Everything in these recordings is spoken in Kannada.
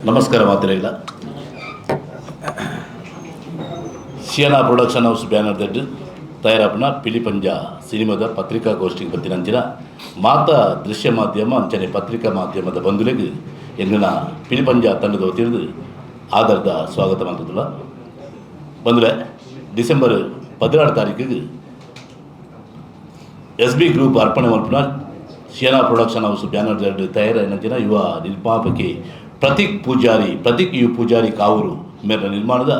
ನಮಸ್ಕಾರ ಮಾತಿರಲ್ಲ. ಶಿಯಾನಾ ಪ್ರೊಡಕ್ಷನ್ ಹೌಸ್ ಬ್ಯಾನರ್ದಡ್ಡು ತಯಾರಾಪನ ಪಿಲಿ ಪಂಜ ಸಿನಿಮಾದ ಪತ್ರಿಕಾಗೋಷ್ಠಿಗೆ ಬತ್ತಿನಂಚಿನ ಮಾತ ದೃಶ್ಯ ಮಾಧ್ಯಮ ಅಂಚನೆ ಪತ್ರಿಕಾ ಮಾಧ್ಯಮದ ಬಂಧುಗಳಿಗೆ ಎಂಗಿನ ಪಿಲಿ ಪಂಜ ತಂಡದ ವತಿಯಿಂದ ಆಧಾರದ ಸ್ವಾಗತ ಮಾಡ್ತದಲ್ಲ. ಬಂಧುಗಳೇ, ಡಿಸೆಂಬರ್ 16 ತಾರೀಕಿಗೆ SB ಗ್ರೂಪ್ ಅರ್ಪಣೆ ಮಲ್ಪನ ಶಿಯಾನಾ ಪ್ರೊಡಕ್ಷನ್ ಹೌಸ್ ಬ್ಯಾನರ್ದಡ್ಡು ತಯಾರಾಯಿನಂಚಿನ ಯುವ ನಿರ್ಮಾಪಕಿ ಪ್ರತೀಕ್ ಯು ಪೂಜಾರಿ ಕಾವೂರು ಮೇರಿನ ನಿರ್ಮಾಣದ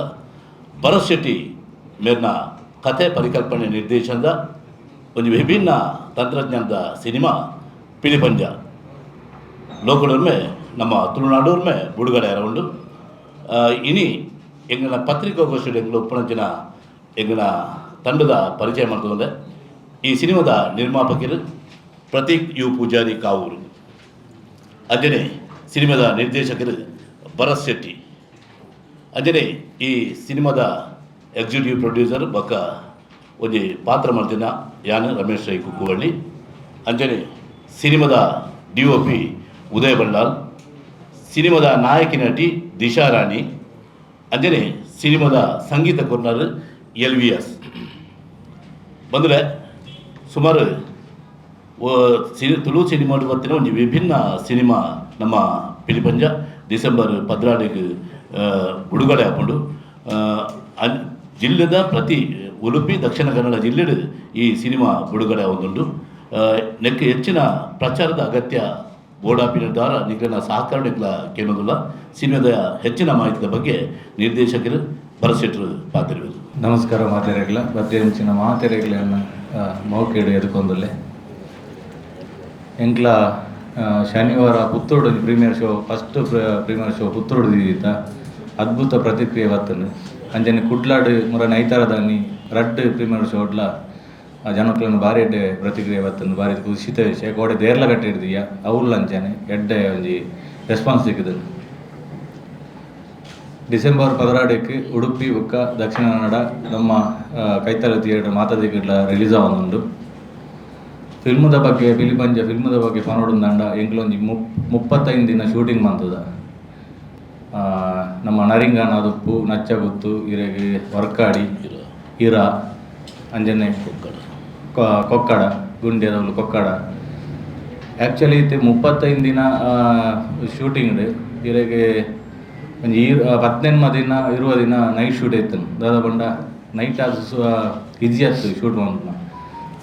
ಭರತ್ ಶೆಟ್ಟಿ ಮೇರಿನ ಕಥೆ ಪರಿಕಲ್ಪನೆ ನಿರ್ದೇಶನದ ಒಂದು ವಿಭಿನ್ನ ತಂತ್ರಜ್ಞಾನದ ಸಿನಿಮಾ ಪಿಲಿ ಪಂಜ ಲೋಕಡೋರ್ಮೆ ನಮ್ಮ ತುಳುನಾಡೋರ್ಮೆ ಬಿಡುಗಡೆ ಅರೌಂಡು ಇನಿ ಎಂಗಿನ ಪತ್ರಿಕಾಗೋಷ್ಠಿ ಎಂಗ್ಲ ಉಪ್ಪಣಂಚಿನ ಎಂಗಿನ ತಂಡದ ಪರಿಚಯ ಮಾಡ್ತದೆ. ಈ ಸಿನಿಮಾದ ನಿರ್ಮಾಪಕರು ಪ್ರತೀಕ್ ಯು ಪೂಜಾರಿ ಕಾವೂರು, ಅಂಜನೆ ಸಿನಿಮಾದ ನಿರ್ದೇಶಕರು ಭರತ್ ಶೆಟ್ಟಿ, ಅಂಜನೆ ಈ ಸಿನಿಮಾದ ಎಕ್ಸಿಕ್ಯೂಟಿವ್ ಪ್ರೊಡ್ಯೂಸರ್ ಬೊಕ್ಕ ಒಂದು ಪಾತ್ರ ಮಾಡ್ತಿನ ಯಾನು ರಮೇಶ್ ರೈ ಕುಕ್ಕುವಳ್ಳಿ, ಅಂಜನೆ ಸಿನಿಮಾದ DOP ಉದಯ ಬಳ್ಳಾಲ್, ಸಿನಿಮಾದ ನಾಯಕಿ ನಟಿ ದಿಶಾ ರಾಣಿ, ಅಂಜನೆ ಸಿನಿಮಾದ ಸಂಗೀತ ಕೊರ್ನರ್ LVS. ಬಂದರೆ ಸುಮಾರು ತುಳು ಸಿನಿಮಾ ಬರ್ತಿನ ಒಂದು ವಿಭಿನ್ನ ಸಿನಿಮಾ ನಮ್ಮ ಪಿಲಿ ಪಂಜ ಡಿಸೆಂಬರ್ 16 ಬಿಡುಗಡೆ ಹಾಕೊಂಡು ಜಿಲ್ಲೆದ ಪ್ರತಿ ಉಡುಪಿ ದಕ್ಷಿಣ ಕನ್ನಡ ಜಿಲ್ಲೆಡು ಈ ಸಿನಿಮಾ ಬಿಡುಗಡೆ ಆಗುದುಂಟು. ನೆಕ್ಕೆ ಹೆಚ್ಚಿನ ಪ್ರಚಾರದ ಅಗತ್ಯ ಬೋರ್ಡಾಪಿನ ದ್ವಾರ ನಿಗ್ರಹ ಸಹಕರಣ ಕೇಳೋದಿಲ್ಲ. ಸಿನಿಮಾದ ಹೆಚ್ಚಿನ ಮಾಹಿತಿಯ ಬಗ್ಗೆ ನಿರ್ದೇಶಕರು ಭರತ್ ಶೆಟ್ಟರು ಪಾತಿರುವುದು. ನಮಸ್ಕಾರ ಮಾತೆರೆಗ್ಲ ಬತ್ತೆಂಚಿನ ಮಾತೆರೆಗ್ಲನ್ನು ಮೌಕೇಡು ಎದುಕೊಂದಲ್ಲೇ ಎಂಕ್ಲ ಶನಿವಾರ Puttur premiere show first premiere show Puttur ದಿದ್ದ ಅದ್ಭುತ ಪ್ರತಿಕ್ರಿಯೆ ಬರ್ತದೆ. ಅಂಜನೆ ಕುಡ್ಲಾಡು ಮುರ ನೈತಾರದಾನಿ ರಡ್ ಪ್ರೀಮಿಯರ್ ಶೋಡ್ಲ ಜನಕ್ಲನ್ನು ಭಾರಿ ಎಡ್ಡೆ ಪ್ರತಿಕ್ರಿಯೆ ಬರ್ತದೆ. ಭಾರಿ ಖುಷಿತ ವಿಷಯ ಗೋಡೆ ದೇರ್ಲ ಕಟ್ಟಿ ಹಿಡ್ದೀಯ ಅವ್ಲ ಅಂಚನೆ ಎಡ್ಡೆ ಒಂಜಿ ರೆಸ್ಪಾನ್ಸ್ ಸಿಕ್ಕಿದೆ. ಡಿಸೆಂಬರ್ 16 ಉಡುಪಿ ಬೊಕ್ಕ ದಕ್ಷಿಣ ಕನ್ನಡ ನಮ್ಮ ಕೈತಲ ಥಿಯೇಟರ್ ಮಾತಾದಿಗಿಡ್ಲ ರಿಲೀಸ್ ಆವೊಂದುಂಡು. ಫಿಲ್ಮದ ಬಗ್ಗೆ ಪಿಲಿ ಪಂಜ ಫಿಲ್ಮದ ಬಗ್ಗೆ ಪನೋಡೊಂದಂಡ ಎಂಕ್ಲೊಂಜಿ 35 ದಿನ ಶೂಟಿಂಗ್ ಮಂತದ. ನಮ್ಮ ನರಿಂಗಾನ ದುಪ್ಪು ನಚ್ಚಗುತ್ತು ಇರೆಗೆ ವರ್ಕಾಡಿ ಇರ ಅಂಜನೆ ಕೊಕ್ಕಡ ಗುಂಡ್ಯದವಳು ಕೊಕ್ಕಡ ಆ್ಯಕ್ಚುಲಿ 35 ದಿನ ಶೂಟಿಂಗ್ ಇರೆಗೆ ಒಂಜಿ 19 ದಿನ 20 ದಿನ ನೈಟ್ ಶೂಟ್ ಇತ್ತು. ದಾದ ಬಂಡ ನೈಟ್ ಅದು ಈಜಿ ಆಗ್ತದೆ ಶೂಟ್ ಮಾಡ್ತಾನೆ.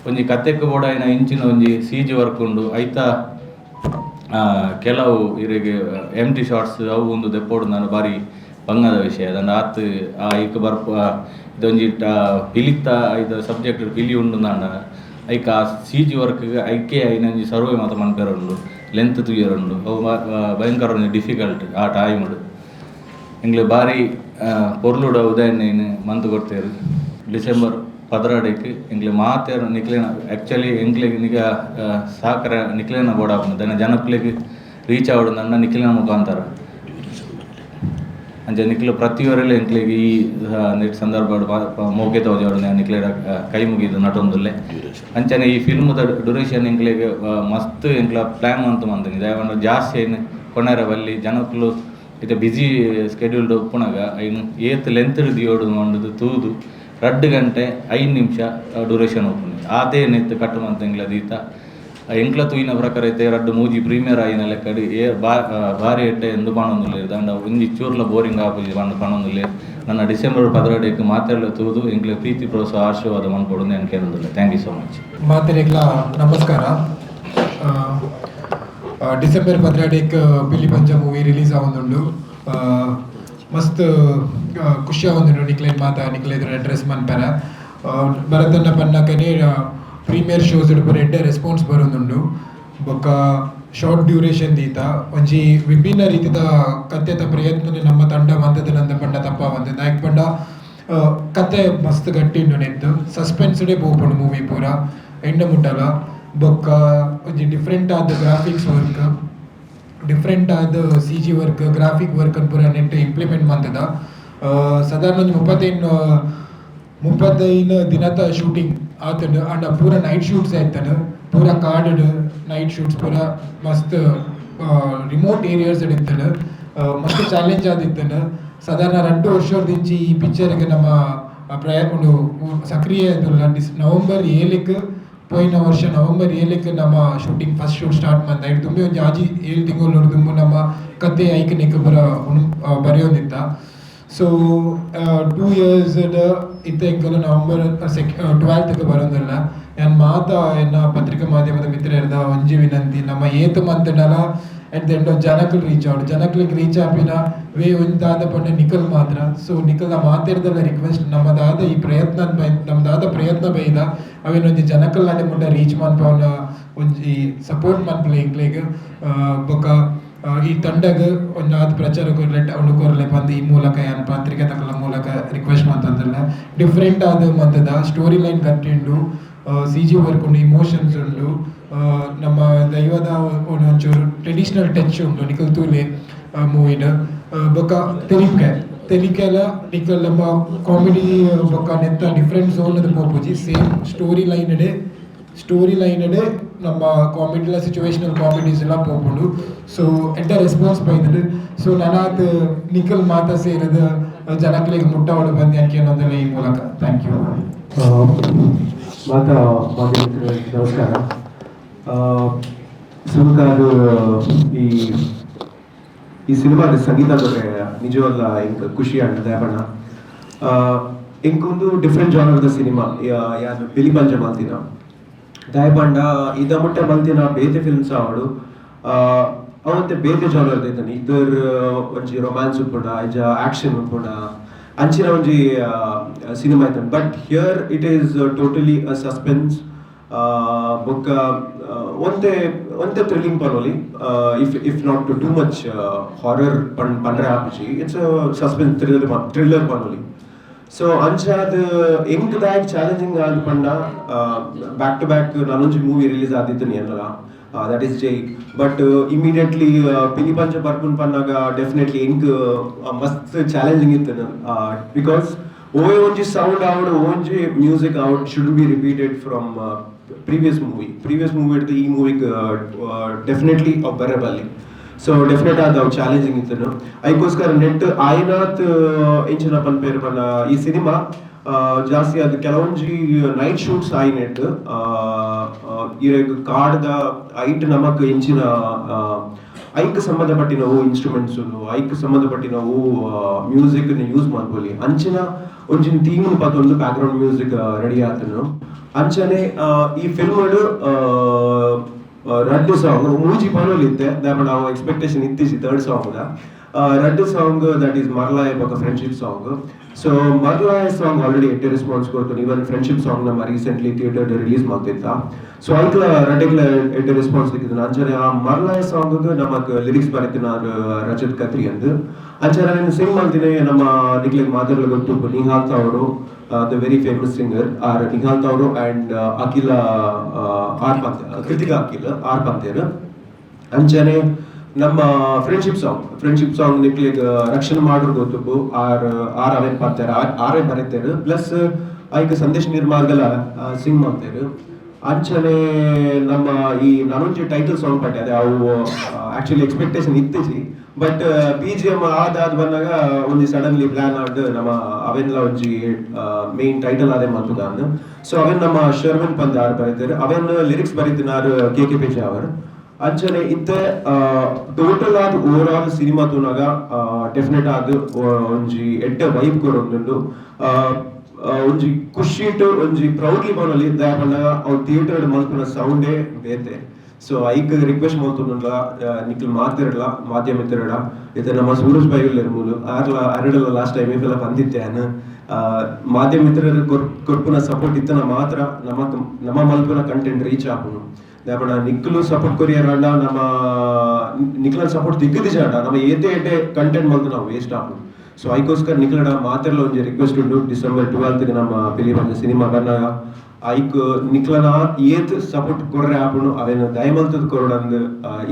ಒಂಜಿ ಕತೆಕ್ಕೆ ಬೋಡ ಇಂಚಿನ ಒಂಜಿ CG ವರ್ಕ್ ಉಂಡು ಐತ ಕೆಲವು ಇರಿಗೆ ಎಂಟಿ ಶಾರ್ಟ್ಸ್ ಅವು ಒಂದು ದೆಪ್ಪೋಡು ನಾನು ಭಾರಿ ಬಂಗದ ವಿಷಯ ಅದಂಡ ಆತು ಐಕ ಬರ್ಪ ಇದೊಂಜಿ ಪಿಲಿತ್ತ ಇದು ಸಬ್ಜೆಕ್ಟ್ ಪಿಲಿ ಉಂಡು ಅಂಡ ಐಕ CG ವರ್ಕ್ಗೆ ಐಕೆ ಐನೊಂಜಿ ಸರ್ವೆ ಮಾತ ಮನ್ಪೆರುಂಡು ಲೆಂತ್ ತುಯ್ಯರುಂಡು ಅವು ಭಯಂಕರ ಒಂಜಿ ಡಿಫಿಕಲ್ಟ್ ಆ ಟೈಮುಡು ಎಂಗ್ಲು ಭಾರಿ ಪೊರ್ಲುಡ ಉದಯನ್ನೇನು ಮಂತು ಕೊಡ್ತೇರು. ಡಿಸೆಂಬರ್ 16 ಎಂಗ್ಲೆ ಮಾತೇರು ನಿಕ್ಲೇನ ಆ್ಯಕ್ಚುಲಿ ಎಂಗ್ಲಿಗೆ ನಿಗ ಸಾಕರ ನಿಕ್ಲೇನ ಬೋಡಾಪುಂಡು ದನ ಜನಕ್ಲಿಗೆ ರೀಚ್ ಆವಡುಂದಂಡ ನಿಕ್ಲಿನ ಮುಖಾಂತರ ಅಂಚೆ ನಿಕ್ಲು ಪ್ರತಿಯೊರೆಲ್ಲ ಎಂಕ್ಲಿಗೆ ಈ ಸಂದರ್ಭ ಮೌಕೆ ತೋಜಾಡು ನಿಕ್ಲೇಡ ಕೈ ಮುಗಿದು ನಟೊಂದುಲ್ಲೆ ಅಂಚನೆ ಈ ಫಿಲ್ಮದ ಡ್ಯೂರೇಷನ್ ಎಂಕ್ಲಿಗೆ ಮಸ್ತ್ ಎಂಕ್ಲ ಪ್ಲ್ಯಾನ್ ಅಂತ ಮಂತೀನಿ ದಯವಂಡ ಜಾಸ್ತಿ ಏನು ಕೊನೆರ ಬಲ್ಲಿ ಜನಕ್ಲು ಇದು ಬಿಜಿ ಸ್ಕೆಡ್ಯೂಲ್ಡ್ ಒಪ್ಪುನಾಗ ಐನು ಏತ್ ಲೆಂತ್ ದಿಯೋಡು ಮಾಡೋದು ತೂದು 2 ಗಂಟೆ 5 ನಿಮಿಷ ಡ್ಯೂರೇಷನ್ ಒಪ್ಪುಂಡು ಆದೇ ನೆತ್ತು ಕಟ್ಟುಮಂತ ಎಂಗ್ಲದೀತ ಎಂಕ್ಲ ತೂಯಿನ ಪ್ರಕಾರ ಐತೆ 2 ಮೂಜಿ ಪ್ರೀಮಿಯರ್ ಆಯಿನ ಲೆಕ್ಕಡಿ ಭಾರಿ ಎಡ್ಡೆ ಎಂದು ಪಣೊಂದುಲ್ಲೇರು ದಂಡ ಒಂಜಿ ಚೂರ್ಲ ಬೋರಿಂಗ್ ಆಪುಜಿ ಬಂದು ಪಣೊಂದುಲ್ಲೇರು. ನನ್ನ ಡಿಸೆಂಬರ್ 16 ಮಾತೆಲ್ಲ ತೂದು ಎಂಕ್ಲೆ ಪ್ರೀತಿ ಪ್ರೋತ್ಸಾಹ ಆಶೀರ್ವಾದ ಮಾಡ್ಕೊಡು ನಾನು ಕೇಳೋದಿಲ್ಲ. Thank you so much. ಮಾತೆರೆಗ್ಲ ನಮಸ್ಕಾರ. ಡಿಸೆಂಬರ್ 16 ಪಿಲಿ ಪಂಜ ಮೂವಿ ರಿಲೀಸ್ ಆವೊಂದುಂಡು. ಮಸ್ತ್ ಖುಷಿ ಆವೊಂದುಂಡು ನಿಕ್ಲೇನ್ ಮಾತ ನಿಕ್ಲೇದ್ರ ಡ್ರೆಸ್ ಮನ್ಪೆರ ಭರತನ ಪನ್ನಕನೆ ಪ್ರೀಮಿಯರ್ ಶೋಸ್ ಪೂರ ಎಡ್ಡೆ ರೆಸ್ಪಾನ್ಸ್ ಬರೋದುಂಡು. ಬೊಕ್ಕ ಶಾರ್ಟ್ ಡ್ಯೂರೇಷನ್ ದೀತ ಒಂಜಿ ವಿಭಿನ್ನ ರೀತಿದ ಕಥೆದ ಪ್ರಯತ್ನ ನಮ್ಮ ತಂಡ ಮಂದದನಂದ ಪಂಡ ತಪ್ಪ ಬಂದಿದ್ದ ಯಾಕೆ ಪಂಡ ಕತೆ ಮಸ್ತ್ ಗಟ್ಟಿಂಡು ನೆತ್ತು ಸಸ್ಪೆನ್ಸ್ಡೇ ಪೋಪುಂಡು ಮೂವಿ ಪೂರ ಎಂಡ ಮುಟ್ಟಲ. ಬೊಕ್ಕ ಒಂಜಿ ಡಿಫ್ರೆಂಟ್ ಆದ ಗ್ರಾಫಿಕ್ಸ್ ವರ್ಕ್ ಡಿಫ್ರೆಂಟ್ ಆದ CG ವರ್ಕ್ ಗ್ರಾಫಿಕ್ ವರ್ಕ್ ಪೂರ ನೆಟ್ ಇಂಪ್ಲಿಮೆಂಟ್ ಮಂತದ. ಸಾಧಾರಣ ಒಂದು 35 ದಿನದ ಶೂಟಿಂಗ್ ಆತನು ಅಂಡ ಪೂರ ನೈಟ್ ಶೂಟ್ಸ್ ಆಯ್ತಾನು ಪೂರ ಕಾರ್ಡ್ ನೈಟ್ ಶೂಟ್ಸ್ ಪೂರ ಮಸ್ತ್ ರಿಮೋಟ್ ಏರಿಯಾಸ್ ಇಡ್ತಾನೆ ಮಸ್ತ್ ಚಾಲೆಂಜ್ ಆದಿತ್ತು. ಸಾಧಾರಣ 2 ವರ್ಷದಿಂಚಿ ಈ ಪಿಕ್ಚರ್ಗೆ ನಮ್ಮ ಒಂದು ಸಕ್ರಿಯ ನವೆಂಬರ್ 7 ಪೋಯಿನ ವರ್ಷ ನವೆಂಬರ್ 7 ನಮ್ಮ ಶೂಟಿಂಗ್ ಫಸ್ಟ್ ಶೂಟ್ ಸ್ಟಾರ್ಟ್ ಮಾಡ್ತಾ ಇಟ್ಟು ತುಂಬಿ ಒಂದು ಆಜಿ 7 ತಿಂಗಳು ತುಂಬ ನಮ್ಮ ಕತೆ ಐಕನಿಕ್ ಬರೆಯೋದಿತ್ತ. ಸೊ 2 years ಇತ್ತೆಂಕಲು ನವೆಂಬರ್ 12 ಬರೋದಿಲ್ಲ. ನಾನು ಮಾತಾ ಎನ್ನ ಪತ್ರಿಕಾ ಮಾಧ್ಯಮದ ಮಿತ್ರರದ ಒಂಜಿ ವಿನಂತಿ ನಮ್ಮ ಏತು ಮಂತನಲ ಎಟ್ ದ ಎಂಡ್ ಆಫ್ ಜನಕ್ಲಿಗೆ ರೀಚ್ ಆಪಿನ ವೇ ಒಂದಾದ ಪಂಡ ನಿಖಲ್ ಮಾತ್ರ. ಸೊ ನಿಖಲ್ ಮಾತಾಡ್ದಲ್ಲ ರಿಕ್ವೆಸ್ಟ್ ನಮ್ಮದಾದ ಈ ನಮ್ಮದಾದ ಪ್ರಯತ್ನ ಬೈದ ಅವೇನೊಂದು ಜನಕಲ್ಲಾಂಡೆ ಮುಂಡ ರೀಚ್ ಮನ್ಪವನ ಒಂಜಿ ಸಪೋರ್ಟ್ ಮನ್ಪಲೆ ಇಂಕ್ಲೆಗ್ ಬೊಕ್ಕ ಈ ತಂಡಗೆ ಒಂದಾದ ಪ್ರಚಾರ ಕೊರಲೆ ಬಂದು ಈ ಮೂಲಕ ಏನು ಪತ್ರಿಕೆ ತಕಲ ಮೂಲಕ ರಿಕ್ವೆಸ್ಟ್ ಮಾಡ್ತಂದಲ್ಲ ಡಿಫ್ರೆಂಟ್ ಆದ ಮಂತದ ಸ್ಟೋರಿ ಲೈನ್ ಕಟ್ಟಿಂಡು CG ವರ್ಕ್ ಉಂಡು, ಇಮೋಷನ್ಸ್ ಉಂಡು, ನಮ್ಮ ದೈವದ ಒಂಚೂರು ಟ್ರೆಡಿಷನಲ್ ಟಚ್ ಉಂಟು ನಿಖಲ್ ತೂಲೆ ಮೂವಿನ ಬೊಕ್ಕ ತೆಲಿಕೆಲ ನಿಖಲ್ ನಮ್ಮ ಕಾಮಿಡಿ ಬೊಕ್ಕ ನೆತ್ತ ಡಿಫ್ರೆಂಟ್ ಝೋನ್ ಪೋಪುಜಿ ಸೇಮ್ ಸ್ಟೋರಿ ಲೈನ್ ನಮ್ಮ ಕಾಮಿಡಿಲ ಸಿಚುವೇಶನಲ್ ಕಾಮಿಡೀಸ್ ಎಲ್ಲ ಪೋಪುಂಡು. ಸೊ ಎಡ್ಡ ರೆಸ್ಪಾನ್ಸ್ ಬೈದಳು. ಸೊ ನಾನಾದ ನಿಖಲ್ ಮಾತಾ ಸೇರಿದ ಜನಗಳಿಗೆ ಮುಟ್ಟವಳು ಬಂದು ಯಾಕೆ ಅನ್ನೋದಲ್ಲ ಈ ಮೂಲಕ. Thank you. ಮಾತಾ ಮಾಧ್ಯಮಿಕರಿಗೆ ನಮಸ್ಕಾರ. ಸುಮಕಾರು ಈ ಸಿನಿಮಾದ ಸಂಗೀತ ಬಗ್ಗೆ ನಿಜವಲ್ಲ ಇಂಕ ಖುಷಿ ಆಗ್ತದೆ ಬಣ್ಣ. ಇಂಕೊಂದು ಡಿಫ್ರೆಂಟ್ ಜಾನರ್ದ ಸಿನಿಮಾ ಯಾರು ಪಿಲಿ ಪಂಜ ಮಲ್ತಿನ ದಯಪಂಡ ಇದ ಮುಟ್ಟೆ ಮಲ್ತಿನ ಬೇತೆ ಫಿಲ್ಮ್ಸ್ ಅವಳು ಅವಂತೆ ಬೇತೆ ಜಾನರ್ದ ಇದ್ದಾನೆ. ಇದರ ಒಂಜಿ ರೊಮ್ಯಾನ್ಸ್ ಉಂಪುಂಡ ಇಜ ಆಕ್ಷನ್ ಉಂಪುಂಡ ಅಂಚಿನ ಒಂಜಿ ಸಿನಿಮಾ ಐತನ್. But here it is totally a suspense ಬೊಕ್ಕ ಒಂತೆ ಥ್ರಿಲ್ಲಿಂಗ್ ಪನೋಲಿ if not too much horror ಪಂಡ್ರೆ ಆಪಿಸಿ ಇಟ್ಸ್ ಸಸ್ಪೆನ್ಸ್ ಥ್ರಿಲ್ಲರ್ ಪನೋಲಿ. ಸೊ ಅಂಚಾದ ಎಂಕದಾಯಕ್ ಚಾಲೆಂಜಿಂಗ್ ಆದ ಪಂಡ ಬ್ಯಾಕ್ ಟು ಬ್ಯಾಕ್ ನಾನೊಂಜಿ ಮೂವಿ ರಿಲೀಸ್ ಆದಿತ್ತು ಏನಲ್ಲ that is Jay. But immediately Pili Panja Barpun Pannaga definitely must challenging it because onji sound out, onji music out shouldn't be repeated from previous movie at the movie definitely a better value. So definitely that challenging it aikoskar net ayinath enchina pan per pana ee cinema ಜಾಸ್ತಿ ಅದು ಕೆಲವೊಂಜಿ ನೈಟ್ ಶೂಟ್ಸ್ ಆಯ್ನೆಟ್ ಇರೆಗ್ ಕಾಡ್ದ ಐಟ್ ನಮಕ್ ಎಂಚಿನ ಐಕ್ ಸಂಬಂಧಪಟ್ಟಿನವು ಇನ್ಸ್ಟ್ರೂಮೆಂಟ್ಸ್ ಐಕ್ ಸಂಬಂಧಪಟ್ಟಿನವು ಮ್ಯೂಸಿಕ್ ಯೂಸ್ ಮಾಡ್ಕೊಳ್ಳಿ ಅಂಚಿನ ಒಂಜಿನ ಥೀಮ್ ಪತ್ತೊಂದು ಬ್ಯಾಕ್ ಗ್ರೌಂಡ್ ಮ್ಯೂಸಿಕ್ ರೆಡಿ ಆತನು ಅಂಚನೆ ಈ ಫಿಲ್ಮ್ ರಡ್ಡು ಸಾಂಗ್ ಮೂಜಿ ಪನೋಲಿತ್ತೆ ದಾಪಣ ನಾವು ಎಕ್ಸ್ಪೆಕ್ಟೇಷನ್ ಇತ್ತಿಸಿ ಥರ್ಡ್ ಸಾಂಗ್ ರಡ್ಡು ಸಾಂಗ್ ದಟ್ ಈಸ್ ಮರ್ಲಾಯ್ ಬೊಕ ಫ್ರೆಂಡ್ಶಿಪ್ ಸಾಂಗ್. ಸೊ ಮರ್ಲಾಯ್ ಸಾಂಗ್ ಆಲ್ರೆಡಿ ಎಟ್ಟೆ ರೆಸ್ಪಾನ್ಸ್ ಕೊಡ್ತು. ಇವನ್ ಫ್ರೆಂಡ್ಶಿಪ್ ಸಾಂಗ್ ನಮ್ಮ ರೀಸೆಂಟ್ಲಿ ಥಿಯೇಟರ್ ರಿಲೀಸ್ ಮಾಡ್ತಿತ್ತ. ಸೊ ಐಕ್ಲ ರಡ್ಡೆಗ್ಲ ಎಟ್ಟೆ ರೆಸ್ಪಾನ್ಸ್ ಸಿಕ್ಕಿದ್ದು ಅಂಚನೆ ಆ ಮರ್ಲಾಯ್ ಸಾಂಗ್ ನಮಕ್ ಲಿರಿಕ್ಸ್ ಬರೀತಿನ ರಜತ್ ಕತ್ರಿ ಅಂದ್ ಅಂಚನೆ ನಾನು ಸಿಂಗ್ ಮಾಡ್ತೀನಿ. ನಮ್ಮ ನಿಕ್ಲಿಗೆ ಮಾತಾಡಲು ಗೊತ್ತು ನಿಹಾಲ್ತ ಅವರು ದ ವೆರಿ ಫೇಮಸ್ ಸಿಂಗರ್ ಆರ್ ನಿಹಾಲ್ತ ಅವರು ಅಂಡ್ ಅಖಿಲ ಕೃತಿಕಾ ಅಖಿಲ್ ಆರ್ ಪಂತೇರ್ ಅಂಚನೆ ನಮ್ಮ ಫ್ರೆಂಡ್ಶಿಪ್ ಸಾಂಗ್ ನಿಕ್ಲಿಗೆ ರಕ್ಷಣೆ ಮಾಡೋರು ಗೊತ್ತು ಆರ್ ಅವೇನ್ ಪಾಡ್ತಾರೆ ಆರೇ ಬರೀತಾರೆ ಪ್ಲಸ್ ಐಕ್ ಸಂದೇಶ್ ನಿರ್ಮಾರ್ಗಲ ಸಿಂಗ್ ಮಾಡ್ತಾರೆ. ಅಂಚನೆ ನಮ್ಮ ಈ ನಾನೊಂಜಿ ಟೈಟಲ್ ಸಾಂಗ್ ಪಟ್ಟೆ ಅದೇ ಅವು ಆಕ್ಚುಲಿ ಎಕ್ಸ್ಪೆಕ್ಟೇಷನ್ ಇತ್ತಿಸಿ ಬಟ್ BGM ಆದಾದ ಬಂದಾಗ ಒಂಜಿ ಸಡನ್ಲಿ ಪ್ಲಾನ್ ಆಡ್ ನಮ್ಮ ಅವೆಲ್ಲ ಒಂಜಿ ಮೇನ್ ಟೈಟಲ್ ಅದೇ ಮಾಡ್ತದ. ಸೊ ಅವೆನ್ ನಮ್ಮ ಶರ್ವನ್ ಪಂದ್ ಆರ್ ಬರೀತಾರೆ ಅವೆನ್ ಲಿರಿಕ್ಸ್ ಬರೀತಿನಾರು KK ಪೇಜಾವರ್ ಅಂಚನೆ ಇತ್ತೆ ಟೋಟಲ್ ಆದ ಓವರ್ ಆಲ್ ಸಿನಿಮಾ ತೂನಾಗ ಡೆಫಿನೆಟ್ ಆದ ಒಂಜಿ ಎಡ್ಡ ವೈಬ್ ಕೊರೊಂದುಂಡು ಒಂಜಿ ಖುಷಿಟ್ ಒಂಜಿ ಪ್ರೌಡ್ಲಿ ಬರೋಲಿ ದಾಯಪಂಡಾಗ ಅವ್ರ ಥಿಯೇಟರ್ ಮಲ್ಪನ ಸೌಂಡೇ ಬೇತೆ. ಸೊ ಐಕ್ ರಿಕ್ವೆಸ್ಟ್ ಮಾಡ್ತುಂಡ ನಿಖಿಲ್ ಮಾತಿರಲ್ಲ ಮಾಧ್ಯಮ ಮಿತ್ರಡ ಇದು ನಮ್ಮ ಸೂರಜ್ ಬೈಗಲ್ ಇರ್ಬೋದು ಅರಡಲ್ಲ ಲಾಸ್ಟ್ ಟೈಮ್ ಇವೆಲ್ಲ ಬಂದಿತ್ತೆ ಮಾಧ್ಯಮ ಮಿತ್ರರ ಕೊರ್ಪುನ ಸಪೋರ್ಟ್ ಇತ್ತನ ಮಾತ್ರ ನಮ್ಮ ಮಲ್ಪನ content reach ಆಪುನು. ದಾಪಣ Nikhil support courier ನಮ್ಮ ನಿಖಿಲ ಸಪೋರ್ಟ್ ದಿಗ್ಗದಿಜಾಡ ನಮ್ಮ ಏತೆ ಕಂಟೆಂಟ್ ಮಲ್ತು ನಾವು ವೇಸ್ಟ್ ಆಪುನು. ಸೊ ಐಕೋಸ್ಕರ ನಿಖಿಲಡ ಮಾತೆಲ್ಲ ಒಂಜಿ ರಿಕ್ವೆಸ್ಟ್ ಉಂಟು ಡಿಸೆಂಬರ್ 12 ನಮ್ಮ ಪಿಲಿ ಪಂಜ ಸಿನಿಮಾ ಬಂದಾಗ ಐಕ್ ನಿಖಿಲನ ಏತ್ ಸಪೋರ್ಟ್ ಕೊರ್ರೆ ಆಪುನು ಅವೇನು ದಯಮಲ್ತದ ಕೊರಡಂದು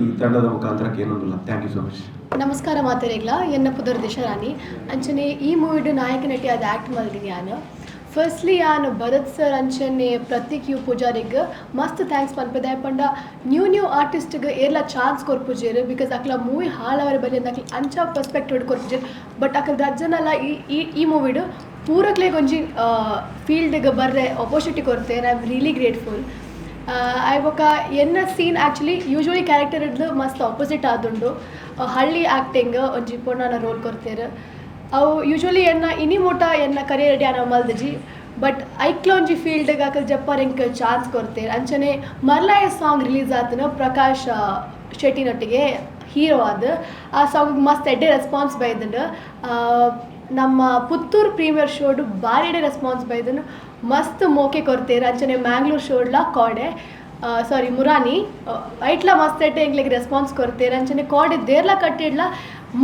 ಈ ತಂಡದ ಮುಖಾಂತರ ಏನೊಂದಿಲ್ಲ. Thank you so much. ನಮಸ್ಕಾರ ಮಾತೆರೆಗ್ಲ ಎನ್ನ ಪುದರ್ ದಿಶರಾಣಿ ಅಂಚನೆ ಈ ಮೂವಿಡ್ ನಾಯಕ ನಟಿ ಅದು ಆಕ್ಟ್ ಮಲ್ದಿನಿ ನಾನು ಫಸ್ಟ್ಲಿ ನಾನು ಭರತ್ ಸರ್ ಅಂಚನೆ ಪ್ರತೀಕ್ ಯು ಪೂಜಾರಿಗೆ ಮಸ್ತ್ ಥ್ಯಾಂಕ್ಸ್ ಪನ್ಪದೆ ಪಂಡ ನ್ಯೂ ಆರ್ಟಿಸ್ಟ್ಗೆ ಏರ್ಲ ಚಾನ್ಸ್ ಕೊರ್ಪುಜೇರು ಬಿಕಾಸ್ ಅಕ್ಲ ಮೂವಿ ಹಾಳವರ ಬಲ್ಲಿ ಅಕ್ಲ ಅಂಚ ಪರ್ಸ್ಪೆಕ್ಟಿವ್ ಕೊರ್ಪುಜೇರು ಬಟ್ ಅಕ್ಲ ರಜ್ಜನಲ್ಲ ಈ ಮೂವಿಡು ಪೂರಕ್ಲೆ ಕೊಂಚಿ ಫೀಲ್ಡ್ಗೆ ಬರ್ರೆ ಆಪರ್ಚುನಿಟಿ ಕೊಡ್ತೆ ಐ ಆಮ್ ರಿಯಲಿ ಗ್ರೇಟ್ಫುಲ್ ಬೊಕ ಎನ್ನ ಸೀನ್ ಆ್ಯಕ್ಚುಲಿ ಯೂಶ್ವಲಿ ಕ್ಯಾರೆಕ್ಟರ್ ಇಡ್ದು ಮಸ್ತ್ ಆಪೋಸಿಟ್ ಆದುಂಡು ಹಳ್ಳಿ ಆ್ಯಕ್ಟಿಂಗ್ ಒಂಜಿ ಪೊಣ್ಣನ ರೋಲ್ ಕೊಡ್ತೇರು ಅವು ಯೂಶ್ವಲಿ ಎನ್ನ ಇನಿಮೋಟ ಎನ್ನ ಕರಿಯರ್ ಡ್ಯಾನ ಮಲ್ದಜಿ ಬಟ್ ಐಕ್ಲೊಂಜಿ ಫೀಲ್ಡ್ಗೆ ಹಾಕಲ್ ಜಪ್ಪಾರ್ ಎಂಕ್ ಚಾನ್ಸ್ ಕೊಡ್ತೇವೆ ಅಂಚನೆ ಮರ್ಲಾಯ ಸಾಂಗ್ ರಿಲೀಸ್ ಆತನ ಪ್ರಕಾಶ್ ಶೆಟ್ಟಿನೊಟ್ಟಿಗೆ ಹೀರೋ ಆದ ಆ ಸಾಂಗ್ ಮಸ್ತ್ ಎಡ್ಡೆ ರೆಸ್ಪಾನ್ಸ್ ಬೈದನು ನಮ್ಮ ಪುತ್ತೂರು ಪ್ರೀಮಿಯರ್ ಶೋಡು ಭಾರಿ ಎಡೆ ರೆಸ್ಪಾನ್ಸ್ ಬೈದನು ಮಸ್ತ್ ಮೋಕೆ ಕೊಡ್ತೇವೆ ಅಂಚನೆ ಮ್ಯಾಂಗ್ಳೂರ್ ಶೋಡ್ಲ ಕಾಡೆ ಸಾರಿ ಮುರಾನಿ ಐಟ್ಲ ಮಸ್ತ್ ಎಡ್ಡೆ ಎಂಗ್ಲಿಗೆ ರೆಸ್ಪಾನ್ಸ್ ಕೊಡ್ತೇವೆ ಅಂಚನೆ ಕಾಡೆ ದೇರ್ಲ ಕಟ್ಟಿಡ್ಲ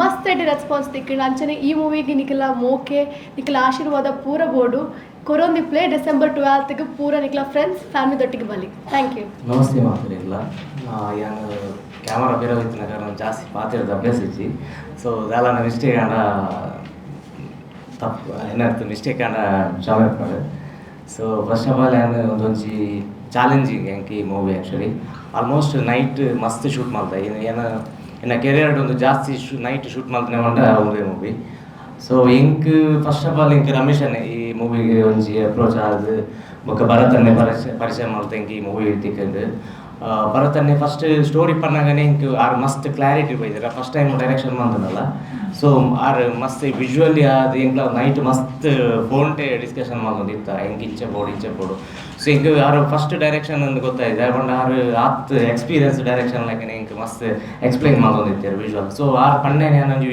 ಮಸ್ತ್ ಎಡ್ಡೆ ರೆಸ್ಪಾನ್ಸ್ ತಿಕ್ಕಿಲ್ಲ ಅಂಚನೆ ಈ ಮೂವಿಗೆ ನಿಖಿಲ ಮೋಕೆ ನಿಖಿಲ ಆಶೀರ್ವಾದ ಪೂರ ಬೋಡು ಕೊರೊಂದಿ ಪ್ಲೇ ಡಿಸೆಂಬರ್ 12ಗೆ ಪೂರ ನಿಖಿಲ ಫ್ರೆಂಡ್ಸ್ ಫ್ಯಾಮಿಲಿದೊಟ್ಟಿಗೆ ಬಲಿ ಥ್ಯಾಂಕ್ ಯು ನಮಸ್ತೆ ಮಾತಾಡಿಲ್ಲ ಯಾನು ಕ್ಯಾಮರಾ ಬೇರೆ ಹೋಯ್ತಿನ ಕಾರಣ ಜಾಸ್ತಿ ಪಾತಿರೋದು ಅಭ್ಯಾಸ ಇಚ್ಚಿ ಸೊ ಅದೆಲ್ಲ ಮಿಸ್ಟೇಕ್ ಆಂಡ ತಪ್ಪು ಏನಾಯ್ತು ಮಿಸ್ಟೇಕ್ ಆಂಡ ಕ್ಷಮೆ ಮಾಡು ಸೊ ಫಸ್ಟ್ ಆಫ್ ಆಲ್ ಏನು ಒಂದೊಂದು ಚಾಲೆಂಜಿಂಗ್ ಎಂಕ್ ಈ ಮೂವಿ ಆ್ಯಕ್ಚುಲಿ ಆಲ್ಮೋಸ್ಟ್ ನೈಟ್ ಮಸ್ತ್ ಶೂಟ್ ಮಾಡ್ತಾ ಇನ್ನು ಕೆರಿಯರ್ ಒಂದು ಜಾಸ್ತಿ ನೈಟ್ ಶೂಟ್ ಮಾಡ್ತಾನೆ ಮಂಡ ಒಂದೇ ಮೂವಿ ಸೊ ಇಂಕ್ ಫಸ್ಟ್ ಆಫ್ ಆಲ್ ಇಂಕ್ ರಮೇಶನೇ ಈ ಮೂವಿಗೆ ಒಂಜಿ ಅಪ್ರೋಚ್ ಆದ ಬೊಕ್ಕ ಭರತನ್ನೇ ಪರಿಚಯ ಮಾಡ್ತಾ ಇಂಕ್ ಈ ಮೂವಿ ತಿಕ್ಕೊಂಡು ಭರತನ್ನೇ ಫಸ್ಟ್ ಸ್ಟೋರಿ ಪನ್ನಾಗನೇ ಇಂಕ್ ಆರ್ ಮಸ್ತ್ ಕ್ಲಾರಿಟಿ ಬೈದಿರ ಫಸ್ಟ್ ಟೈಮ್ ಡೈರೆಕ್ಷನ್ ಮಾಡ್ದನಲ್ಲ ಸೊ ಆರ್ ಮಸ್ತ್ ವಿಜುವಲಿ ಅದು ಇಂಕ್ಲ ನೈಟ್ ಮಸ್ತ್ ಫೋನ್ಟೇ ಡಿಸ್ಕಷನ್ ಮಾಡ್ಕೊಂಡಿರ್ತ ಹೆಂಗೆ ಇಂಚೆ ಬೋಡು ಸೊ ಇಂಕ್ ಆರು ಫಸ್ಟ್ ಡೈರೆಕ್ಷನ್ ಒಂದು ಗೊತ್ತಾಯಿದೆ ಅಕೊಂಡು ಆರು ಆತ್ ಎಕ್ಸ್ಪೀರಿಯನ್ಸ್ ಡೈರೆಕ್ಷನ್ ಲೆಕ್ಕನೆ ಇಂಕ್ ಮಸ್ತ್ ಎಕ್ಸ್ಪ್ಲೈನ್ ಮಾಡ್ಕೊಂಡಿರ್ತಾರೆ ವಿಜುವಲ್ ಸೊ ಆರು ಪಣ್ಣೆ ನಂಗೆ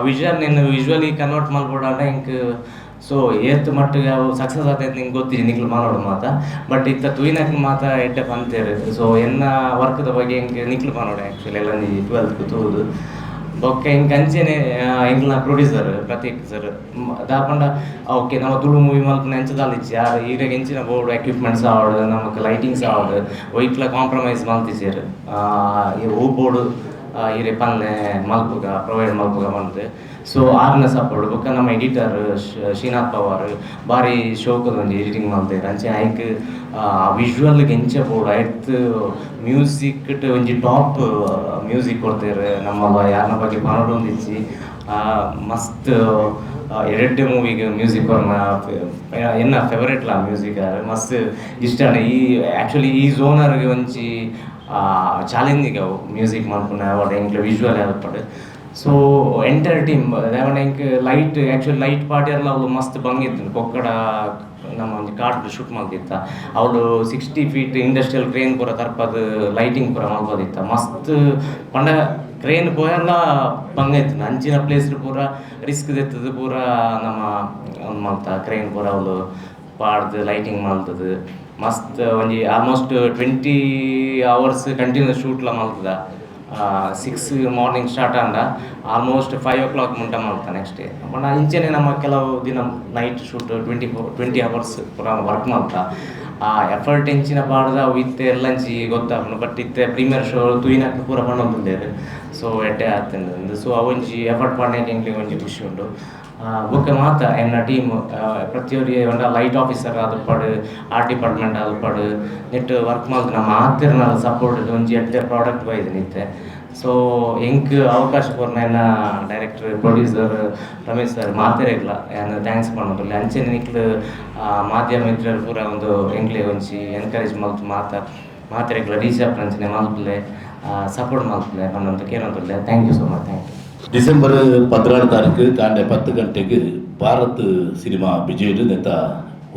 ವಿಷನ್ ನೀನು ವಿಜುವಲಿ ಕನ್ವರ್ಟ್ ಮಾಡ್ಬೋಡಲ್ಲ ಇಂಕ್ ಸೊ ಏತ್ ಮಟ್ಟಿಗೆ ಅವು ಸಕ್ಸಸ್ ಆತೈತೆ ನಿಂಗೆ ಗೊತ್ತಿದೆ ನಿಕ್ಲು ಮಾಡೋಡು ಮಾತ ಬಟ್ ಇತ್ತ ತುಯಿನಕ್ಕೆ ಮಾತ ಎಡ್ಡೆ ಬಂತೇರು ಸೊ ಎನ್ನ ವರ್ಕ್ದ ಬಗ್ಗೆ ಹಿಂಗೆ ನಿಕ್ಲು ಮಾಡೋಡು ಆ್ಯಕ್ಚುಲಿ ಎಲ್ಲ 12th ತೂದು ಬೊಕ್ಕ ಹಿಂಗೆ ಅಂಚೆನೆ ಎಂಕ್ಲ ಪ್ರೊಡ್ಯೂಸರ್ ಪ್ರತೀಕ್ ಸರ್ ದಾಪಂಡ ಓಕೆ ನಮ್ಮ ತುಳು ಮೂವಿ ಮಲ್ಪನ ಎಂಚದಾಲಿಚ್ಚಿ ಯಾರು ಈಗ ಎಂಚಿನ ಬೋರ್ಡ್ ಎಕ್ವಿಪ್ಮೆಂಟ್ಸ್ ಆವಡು ನಮಗೆ ಲೈಟಿಂಗ್ಸ್ ಆವಡು ಒಯ್ಕ್ಲ ಕಾಂಪ್ರಮೈಸ್ ಮಲ್ತಿಸೇರು ಹೂ ಬೋರ್ಡು ಇರೆ ಪನ್ನೆ ಮಲ್ಪುಗ ಪ್ರೊವೈಡ್ ಮಲ್ಪುಗ ಬಂದು ಸೊ ಆರ್ನ ಸಪೋರ್ಟ್ ಬೊಕ್ಕ ನಮ್ಮ ಎಡಿಟರ್ ಶ್ರೀನಾಥ್ ಪವಾರ್ ಭಾರಿ ಶೋಕದೊಂದು ಎಡಿಟಿಂಗ್ ಮಾಡ್ತಾರೆ ಅಂಚೆ ಐಕ್ ವಿಜುವಲ್ಗೆ ಎಂಚೆ ಬೋರ್ಡ್ ಐತ್ ಮ್ಯೂಸಿಕ್ ಒಂಜಿ ಟಾಪ್ ಮ್ಯೂಸಿಕ್ ಕೊಡ್ತಾರೆ ನಮ್ಮ ಯಾರನ್ನ ಬಗ್ಗೆ ಪನೊಡೊಂದಿಚ್ಚಿ ಮಸ್ತ್ ಎರಡ್ಡೆ ಮೂವಿಗೆ ಮ್ಯೂಸಿಕ್ ಎನ್ನ ಫೇವರೇಟ್ಲ ಮ್ಯೂಸಿಕ್ ಮಸ್ತ್ ಇಷ್ಟ ಈ ಆ್ಯಕ್ಚುಲಿ ಈ ಝೋನರ್ಗೆ ಒಂಚಿ ಚಾಲೆಂಜಿಗೆ ಅವು ಮ್ಯೂಸಿಕ್ ಮಾಡ್ಕೊಂಡು ಅವಾರ್ಡ್ ಎಂಕ್ಲೆ ವಿಜುವಲ್ ಯಾವ್ದು ಸೊ ಎಂಟರ್ ಟೀಮ್ ಅದಾವಣ ಇಂಕ್ ಲೈಟ್ ಆ್ಯಕ್ಚುಲಿ ಲೈಟ್ ಪಾರ್ಟಿ ಎಲ್ಲ ಅವಳು ಮಸ್ತ್ ಬಂಗಿತ್ತು ಕೊಕ್ಕಡ ನಮ್ಮ ಒಂದು ಕಾರ್ಡ್ ಶೂಟ್ ಮಾಡ್ತಿತ್ತ ಅವಳು 60 feet ಇಂಡಸ್ಟ್ರಿಯಲ್ ಕ್ರೇನ್ ಪೂರ ತರ್ಪದು ಲೈಟಿಂಗ್ ಪೂರ ಮಾಡ್ಬೋದಿತ್ತ ಮಸ್ತ್ ಪಂಡ ಕ್ರೇನ್ ಪೋಯೆಲ್ಲ ಬಂಗೈತು ಅಂಚಿನ ಪ್ಲೇಸ್ ಪೂರ ರಿಸ್ಕ್ ತೆತ್ತದು ಪೂರ ನಮ್ಮ ಒಂದು ಮಾಡ್ತಾ ಕ್ರೇನ್ ಪೂರ ಅವಳು ಪಾಡ್ದು ಲೈಟಿಂಗ್ ಮಾಡ್ತದೆ ಮಸ್ತ್ ಒಂಜಿ ಆಲ್ಮೋಸ್ಟ್ 20 hours ಕಂಟಿನ್ಯೂಸ್ ಶೂಟ್ಲ ಮಾಡ್ತದ 6 morning start and almost 5 o'clock ಮುಂಟ ಮಾಡ್ತಾ ನೆಕ್ಸ್ಟ್ ಡೇ ಬಟ್ ಇಂಚೆನೆ ನಮ್ಮ ಕೆಲವು ದಿನ ನೈಟ್ ಶೂಟ್ 20 hours ಪೂರ ವರ್ಕ್ ಮಾಡ್ತಾ ಆ ಎಫರ್ಟ್ ಎಂಚಿನ ಪಾಡ್ದ ಇತ್ತೆ ಎಲ್ಲಂಚಿ ಗೊತ್ತಾಗ್ನು ಬಟ್ ಇತ್ತೆ ಪ್ರೀಮಿಯರ್ ಶೋ ತುಯಿನಕ್ಕೆ ಪೂರ ಪಣ್ಣೊಂದಿದ್ದೇವೆ ಸೊ ಎಡ್ಡೆ ಆಗ್ತಂದು ಸೊ ಅವೊಂಜಿ ಎಫರ್ಟ್ ಪಾಡ್ನಾಗ ಎಂಕ್ಲಿಗೆ ಒಂಜಿ ಖುಷಿ ಉಂಟು ಬೊಕ್ಕ ಮಾತ ಎನ್ನ ಟೀಮ್ ಪ್ರತಿಯೊಬ್ಬರಿಗೆ ಒಂದ ಲೈಟ್ ಆಫೀಸರ್ ಆದುಪಾಡು ಆರ್ಟ್ ಡಿಪಾರ್ಟ್ಮೆಂಟ್ ಆದುಪಾಡು ನೆಟ್ ವರ್ಕ್ ಮಾಡ್ದು ನಮ್ಮ ಆತಿರ್ನ ಸಪೋರ್ಟ್ ಒಂಜಿ ಎಡ್ಡೆ ಪ್ರಾಡಕ್ಟ್ ಬೈದು ನಿಂತೆ ಸೊ ಎಂಕ್ ಅವಕಾಶ ಕೊರ್ನ ಎನ್ನ ಡೈರೆಕ್ಟರ್ ಪ್ರೊಡ್ಯೂಸರ್ ರಮೇಶ್ ಸರ್ ಮಾತಿರಲ್ಲ ಏನು ಥ್ಯಾಂಕ್ಸ್ ಮಾಡೋದಿಲ್ಲ ಅಂಚೆನೆ ನಿಕ್ಲು ಮಾಧ್ಯಮ ಮಿತ್ರರು ಪೂರ ಒಂದು ಎಂಕ್ಲೆ ಒಂಚಿ ಎನ್ಕರೇಜ್ ಮಲ್ತು ಮಾತಿರಲ್ಲ ರೀಚ್ ಆಪ್ ಅಂಚನೆ ಮಲ್ಪಲೆ ಸಪೋರ್ಟ್ ಮಲ್ಪಲೆ ಅನ್ನೋಂತ ಕೇಳೋದಿಲ್ಲ thank you so much thank you December 16 ತಾರೀಕು ಕಾಂಡೆ 10 ಗಂಟೆಗೆ ಭಾರತ್ ಸಿನಿಮಾ ಬಿಜೆಡ್ ನೆತ್ತ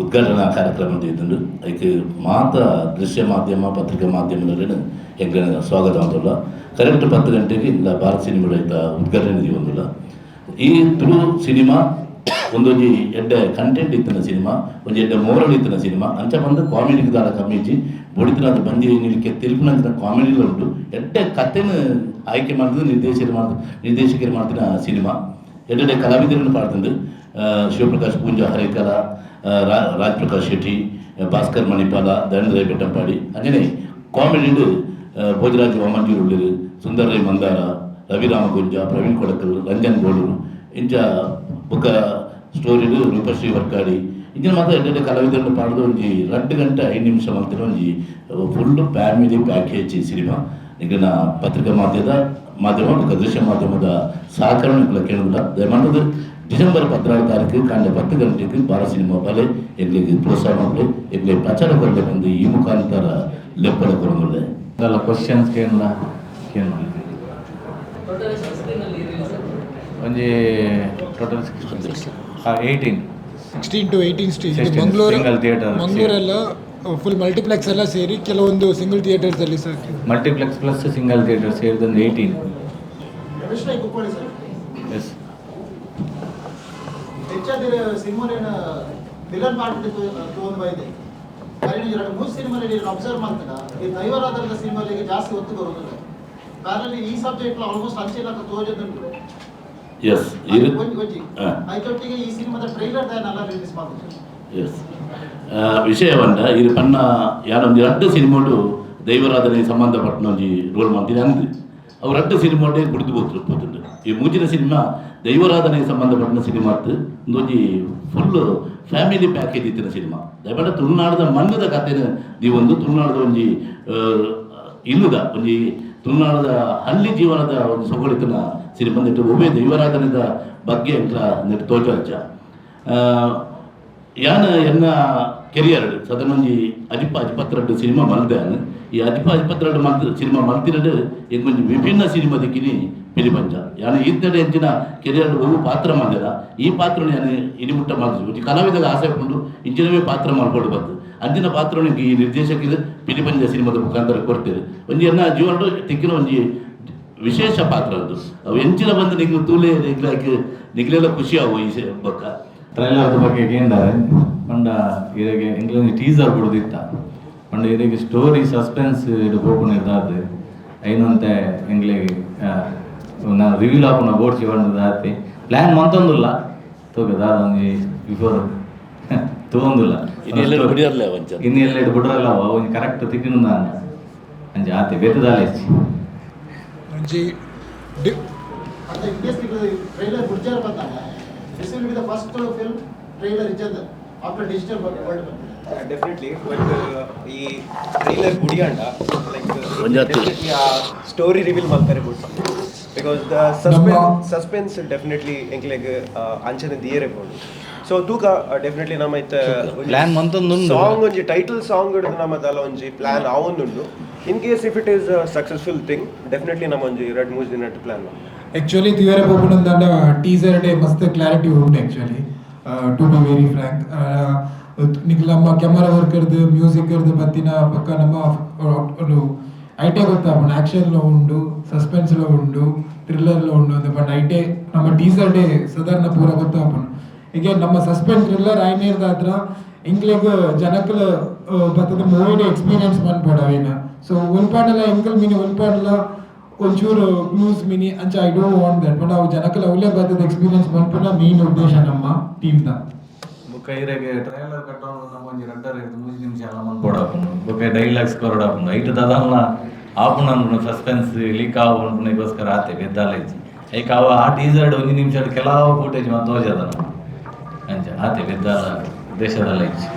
ಉದ್ಘಾಟನಾ ಕಾರ್ಯಕ್ರಮ ಇದ್ದುಂಡು ಅದಕ್ಕೆ ಮಾತ ದೃಶ್ಯ ಮಾಧ್ಯಮ ಪತ್ರಿಕಾ ಮಾಧ್ಯಮದಲ್ಲಿ ಹೆಂಗೆ ಸ್ವಾಗತ ಮಾಡೋಲ್ಲ ಕರೆಕ್ಟ್ 10 ಗಂಟೆಗೆ ಇಲ್ಲ ಭಾರತ್ ಸಿನಿಮಾ ಉದ್ಘಾಟನೆ ಒಂದಿಲ್ಲ ಈ ತುಳು ಸಿನಿಮಾ ಒಂದೊಂದು ಎಡ್ಡೆ ಕಂಟೆಂಟ್ ಇತ್ತಿನ ಸಿನಿಮಾ ಒಂದು ಎಡ್ಡೆ ಮೋರಲ್ ಇತ್ತಿನ ಸಿನಿಮಾ ಅಂಚ ಬಂದು ಕಾಮಿಡಿಗೆ ದಾರ ಕಮ್ಮಿಚ್ಚಿ ಬುಡಿತಿನಾದ ಬಂದಿ ನಿಲ್ಕೆ ತಿರುಪುನಂಚಿನ ಕಾಮಿಡಿಗಳು ಉಂಟು ಎಡ್ಡೆ ಕಥೆನ ಆಯ್ಕೆ ಮಾಡಿದ್ರು ನಿರ್ದೇಶಕರು ಮಾಡ್ತಿನ ಸಿನಿಮಾ ಎಡ್ಡೆ ಕಲಾವಿದರನ್ನು ಪಾಡ್ತಂದು ಶಿವಪ್ರಕಾಶ್ ಪೂಂಜಾ ಹರೇಕಲ ರಾಜ್ ಪ್ರಕಾಶ್ ಶೆಟ್ಟಿ ಭಾಸ್ಕರ್ ಮಣಿಪಾಲ ಧನಂಜಯ ಬೆಟ್ಟಂಪಾಡಿ ಅಂಜನೆ ಕಾಮಿಡಿಂಡು ಭೋಜರಾಜ್ ವಾಮಂಜೂರು ಉಳ್ಳಿರು ಸುಂದರ್ ರೈ ಮಂದಾರ ರವಿರಾಮ ಗುಂಜ ಪ್ರವೀಣ್ ಕೊಡಕಲ್ ರಂಜನ್ ಗೋಡೂರು ಇಂಚ ಬುಕ್ಕ ಸ್ಟೋರಿಡು ರೂಪಶ್ರೀ ವರ್ಕಾಡಿ ಇಂಜಿನ ಮಾತ್ರ ಎಡ್ಡೆ ಕಲಾವಿದರು ಪಾಡ್ದು ಒಂಜಿ 2 ಗಂಟೆ 5 ನಿಮಿಷ ಮಲ್ತಿನ ಒಂಜಿ ಫುಲ್ ಫ್ಯಾಮಿಲಿ ಪ್ಯಾಕೇಜ್ ಸಿನಿಮಾ ಈಗಿನ ಪತ್ರಿಕಾ ಮಾಧ್ಯಮ ದೃಶ್ಯ ಮಾಧ್ಯಮದ ಸಹಕಾರ ಕೇಳಿಲ್ಲ ದಯಮಾಡಿ ಡಿಸೆಂಬರ್ 16 ತಾರೀಕು ಕಾಂಡ 10 ಗಂಟೆಗೆ ಬಾರ ಸಿನಿಮಾ ಬಲೆ ಎಗ್ಲಿಗೆ ಪ್ರೋತ್ಸಾಹ ಮಾಡಿ ಎಗ್ಲಿ ಪ್ರಚಾರ ಕೊರಲೆ ಬಂದು ಈ ಮುಖಾಂತರ ಲೆಪ್ಪಡ ಕೊಡೋದಿಲ್ಲ ಅದಲ್ಲ ಕ್ವಶನ್ಸ್ ಕೇಳ ಒಂಜಿ ಟೋಟಲ್ 16 to 18 ಸ್ಟೇಜ್ ಮಂಗಳೂರೆಲ್ಲ ಫುಲ್ ಮಲ್ಟಿಪ್ಲೆಕ್ಸ್ ಎಲ್ಲ ಸೇರಿ ಕೆಲವೊಂದು ಸಿಂಗಲ್ ಥಿಯೇಟರ್ಸ್ ಅಲ್ಲಿ sir multiplex plus single theatre ಸೇರಿದಂದು 18 ಎಸ್ ಹೆಚ್ಚಾದ ಸಿನಿಮಾನ ವಿಲನ್ ಪಾರ್ಟ್ ತಗೊಂಡು ಬೈದೆ कारण ಎರಡು ಮೂರು ಸಿನಿಮಾದಲ್ಲಿ ಅಬ್ಸರ್ವ್ ಮಾಡ್ತಾರ ಈ ದೈವರಾಧನದ ಸಿನಿಮಾಗಳಿಗೆ ಜಾಸ್ತಿ ಒತ್ತು ಬರೋದಿಲ್ಲ ಪ್ಯಾರಲಿ ಈ ಸಬ್ಜೆಕ್ಟ್ ಆಲ್ಮೋಸ್ಟ್ ಅಂಚೆಲ್ಲ ತೋಜದಂತ ಎಸ್ ಐತೊಟ್ಟಿಗೆ ಈ ಸಿನಿಮಾದ ಟ್ರೈಲರ್ ಎಲ್ಲ ರಿಲೀಸ್ ಮಾಡ್ತಾರೆ ಎಸ್ ವಿಷಯವನ್ನ ಇದು ಪನ್ನ ಯಾರೊಂದು 2 ಸಿನಿಮಾಡು ದೈವರಾಧನೆ ಸಂಬಂಧಪಟ್ಟ ಒಂಜಿ ರೋಲ್ ಮಾಡ್ತೀನಿ ಅಂದು ಅವು 2 ಸಿನಿಮಾಡೆ ಬಿಡ್ದು ಹೋಗ್ತಿರ್ಬೋದು ಈ ಮೂಜಿನ ಸಿನಿಮಾ ದೈವರಾಧನೆ ಸಂಬಂಧಪಟ್ಟ ಸಿನಿಮಾ ಒಂದೊಂಜಿ ಫುಲ್ ಫ್ಯಾಮಿಲಿ ಪ್ಯಾಕೇಜ್ ಇತ್ತಿನ ಸಿನಿಮಾ ದಯಮಾಡಿ ತುಳುನಾಡದ ಮಣ್ಣದ ಕಥೆನ ನೀವೊಂದು ತುಳುನಾಡದ ಒಂಜಿ ಇಲ್ಲದ ಒಂಜಿ ತುಳುನಾಡದ ಹಳ್ಳಿ ಜೀವನದ ಒಂದು ಸೊಗಡಿತನ ಸಿನಿಮಾ ನೆಟ್ಟು ಒಬ್ಬೇ ದೈವರಾಧನೆದ ಬಗ್ಗೆ ಅಂತ ನೆಟ್ಟು ತೋಚರ್ಚ ಯಾನ ಎನ್ನ ಕೆರಿಯರ್ ಸಾಧಾರಣ ಒಂಜಿ 22 ಸಿನಿಮಾ ಮಲ್ದೆ ಈ 22 ಸಿನಿಮಾ ಮಲ್ತಿರಡು ಈಗ ಒಂಜಿ ವಿಭಿನ್ನ ಸಿನಿಮಾ ದಿಕ್ಕಿನಿ ಪಿಲಿ ಪಂಜ ಯಾನ ಈತಡೆ ಹೆಚ್ಚಿನ ಕೆರಿಯರ್ ಒಬ್ಬ ಪಾತ್ರ ಮಾಡಿದ ಈ ಪಾತ್ರ ನಾನು ಇನಿಮುಟ್ಟ ಮಾಡಿದ್ವಿ ಕಲಾವಿದಾಗ ಆಸೆ ಹಾಕೊಂಡು ಇಂಚಿನವೇ ಪಾತ್ರ ಮಾಡ್ಕೊಂಡು ಬಂದು ಅಂಚಿನ ಪಾತ್ರ ಈ ನಿರ್ದೇಶಕರು ಪಿಲಿ ಪಂಜ ಸಿನಿಮಾದ ಮುಖಾಂತರ ಕೊಡ್ತೇವೆ ಒಂಜಿ ಎನ್ನ ಜೀವನ ತಿಕ್ಕಿನ ಒಂಜಿ ವಿಶೇಷ ಪಾತ್ರ ಅದು ಅವು ಎಂಚಿನ ಬಂದು ನಿಗ್ಲು ತೂಲೆ ನಿಗ್ಲೆಲ್ಲ ಖುಷಿ ಆಗು ಈ ಬೊಕ್ಕ ಟ್ರೈಲರ್ ಬಗ್ಗೆ ಏನಾರೆ ಪಂಡ ಇರಗೆ ಎಂಗ್ಲೊಂದು ಟೀಸರ್ ಬಿಡೋದಿತ್ತ ಪಂಡ ಇರಗೆ ಸ್ಟೋರಿ ಸಸ್ಪೆನ್ಸ್ ಇದು ಹೋಗ್ಕೊಂಡು ಇದ್ದಾದ ಐನಂತೆ ಎಂಗ್ಲಿಗೆ ನಾನು ರಿವೀಲ್ ಹಾಕೋಣ ಬೋರ್ಡ್ಸಿ ಬಂದದಾತಿ ಪ್ಲ್ಯಾನ್ ಮಂತೊಂದಿಲ್ಲ ತೋಗದ ಅದೊಂದು ಬಿಫೋರ್ ತೊಗೊಂದಿಲ್ಲ ಇನ್ನೆಲ್ಲ ಬಿಡ್ರಲ್ಲ ಒಂದು ಕರೆಕ್ಟ್ ತಿಕ್ಕಿನ ನಾನು ಅಂಜೆ ಆತೆ ಬೇತದಾಲೆ ಒಂಜಿ ಅಂತ ಇಂಡಸ್ಟ್ರಿ ಟ್ರೈಲರ್ ಗುರ್ಜಾರ ಬಂದಾಗ this will be the first film trailer ಇಜ್ಜದ after digital world definitely but ಈ ಟ್ರೈಲರ್ ಗುಡಿಯಂಡ ಲೈಕ್ ಸ್ಟೋರಿ ರಿವೀಲ್ ಮಾಡ್ತಾರೆ ಬಿಟ್ಟು ಬಿಕಾಸ್ ದ ಸಸ್ಪೆನ್ಸ್ ಡೆಫಿನೆಟ್ಲಿ ಎಂಕ್ಲೆಗ್ ಅಂಚನೆ ದಿಯರೆಬಹುದು ಸೊ ತೂಕ ಡೆಫಿನೆಟ್ಲಿ ನಮ್ಮ ಇತ್ತ ಪ್ಲಾನ್ ಮಂತೊಂದು ಸಾಂಗ್ ಒಂಜಿ ಟೈಟಲ್ ಸಾಂಗ್ ಹಿಡಿದು ನಮ್ಮದಲ್ಲ ಒಂಜಿ ಪ್ಲಾನ್ ಆವೊಂದುಂಡು in case if it is successful thing definitely ನಮ್ಮ ಒಂಜಿ 2-3 ದಿನ ಪ್ಲಾನ್ ಆಕ್ಚುಲಿ ತಿವರೆ ಪೋಪುನಂದ ಟೀಸರ್ ಡೇ ಮಸ್ತ್ ಕ್ಲಾರಿಟಿ ಉಂಟು actually to be very frank Nikhil ನಮ್ಮ ಕ್ಯಾಮರಾ ವರ್ಕರ್ದು ಮ್ಯೂಸಿಕರ್ದು ಬತ್ತಿನ ಪಕ್ಕ ನಮ್ಮ ಒಂದು ಐಟೇ ಗೊತ್ತಾಪುಂಡು ಆ್ಯಕ್ಷನ್లో ಉಂಡು ಸಸ್ಪೆನ್ಸ್లో ಉಂಡು ಥ್ರಿಲ್ಲರ್లో ಉಂಡು ಅಂತ ಬಟ್ ಐಟೇ ನಮ್ಮ ಟೀಸರ್ ಡೇ ಸಾಧಾರಣ ಪೂರ ಗೊತ್ತಾಪುಂಡು ಈಗ ನಮ್ಮ ಸಸ್ಪೆನ್ಸ್ ಥ್ರಿಲ್ಲರ್ ಆಯ್ನೇರ್ದ ಹತ್ರ ಇಂಗ್ಲಿಗ್ ಜನಕ್ಕಲು ಬತ್ತದ ಮೂವಿಡೆ ಎಕ್ಸ್ಪೀರಿಯನ್ಸ್ ಮನ್ಪಡವೇನ ಸೊ ಒಲ್ಪಾಡಲ್ಲ ಎಂಕಲ್ ಮೀನಿ ಒಲ್ಪಾಡಲ್ಲ ಒಂಚೂರು ಕ್ಲೂಸ್ ಮಿನಿ ಅಂಚ I don't want that but ಅವು ಜನಕ್ಕಲ್ಲ ಅವಲೇ ಬರ್ತದ ಎಕ್ಸ್ಪೀರಿಯನ್ಸ್ ಮನ್ಪಡ ಮೇನ್ ಉದ್ದೇಶ ನಮ್ಮ ಟೀಮ್ದ ಬುಕ್ಕೈರೆಗೆ ಟ್ರೈಲರ್ ಕಟ್ಟೋದು ನಮ್ಮ ಒಂಜಿ 2-3 ನಿಮಿಷ ಎಲ್ಲ ಮನ್ಪೋಡಾಪುಂಡು ಬೊಕ್ಕ ಡೈಲಾಗ್ಸ್ ಕೊರಡಾಪುಂಡು ಐಟ್ ದಾದಲ್ಲ ಆಪುಂಡು ಸಸ್ಪೆನ್ಸ್ ಲೀಕ್ ಆವೊಂಡುಗೋಸ್ಕರ ಆತೆ ಬೆದ್ದಾಲ ಇಜ್ಜಿ ಐಕ ಅವ ಆ ಟೀಸರ್ಡ್ 1 ನಿಮಿಷ ಕೆಲವು ಫುಟೇಜ್ ಮತ್ತೆ ತೋಜದ ಅಂಚ ಆತೆ ಬೆದ್ದಾಲ ದೇಶದಲ್ಲ ಇಜ್ಜಿ